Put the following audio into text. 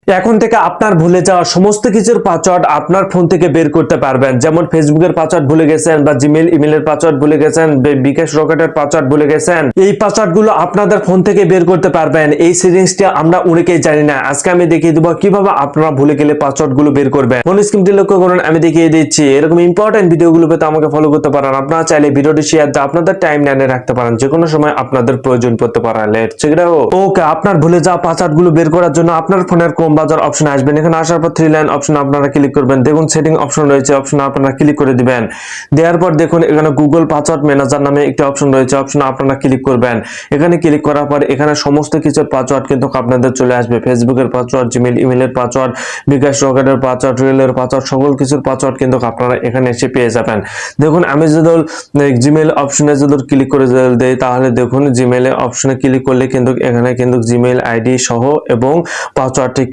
এখন থেকে আপনার ভুলে যাওয়া সমস্ত কিছুর পাসওয়ার্ড আপনার ফোন থেকে বের করতে পারবেন। যেমন ফেসবুকের পাসওয়ার্ড ভুলে গেছেন বা জিমেল ইমেলের পাসওয়ার্ড ভুলে গেছেন, বিকাশ রকেটের পাসওয়ার্ড ভুলে গেছেন, এই পাসওয়ার্ড গুলো আপনাদের ফোন থেকে বের করতে পারবেন। এই সেটিংসটা আমরা অনেকেই জানি না। আজকে আমি দেখিয়ে দেবো কিভাবে আপনারা ভুলে গেলে পাসওয়ার্ড গুলো বের করবেন। ফোন স্ক্রিনটি লক্ষ্য করুন, আমি দেখিয়ে দিচ্ছি। এরকম ইম্পর্টেন্ট ভিডিওগুলো পেতে আমাকে ফলো করতে পারেন। আপনারা চাইলে ভিডিওটি শেয়ার দিয়ে আপনাদের টাইম লাইনে রাখতে পারেন, যে কোনো সময় আপনাদের প্রয়োজন পড়তে পারে। Let's check it out. Okay, আপনার ভুলে যাওয়া পাসওয়ার্ড গুলো বের করার জন্য আপনার ফোনের ক্রোম ব্রাউজার অপশনে আসবেন। এখানে আসার পর থ্রি লাইন অপশন আপনারা ক্লিক করবেন। দেখুন সেটিং অপশন রয়েছে, অপশন আপনারা ক্লিক করে দিবেন। দেওয়ার পর দেখুন এখানে গুগল পাসওয়ার্ড ম্যানেজার নামে একটি অপশন রয়েছে, অপশন আপনারা ক্লিক করবেন। এখানে ক্লিক করার পর এখানে সমস্ত কিছুর পাসওয়ার্ড কিন্তু আপনাদের চলে আসবে। ফেসবুকের পাসওয়ার্ড, জিমেল ইমেলের পাসওয়ার্ড, বিকাশ রকেটের পাসওয়ার্ড, রিয়েলের পাসওয়ার্ড, সকল কিছুর পাসওয়ার্ড কিন্তু আপনারা এখানে এসে পেয়ে যাবেন। দেখুন আমি যদি জিমেল অপশনে যদি ক্লিক করে দেই, তাহলে দেখুন জিমেল অপশনে ক্লিক করলে কিন্তু এখানে কিন্তু জিমেল আইডি সহ এবং পাসওয়ার্ডটি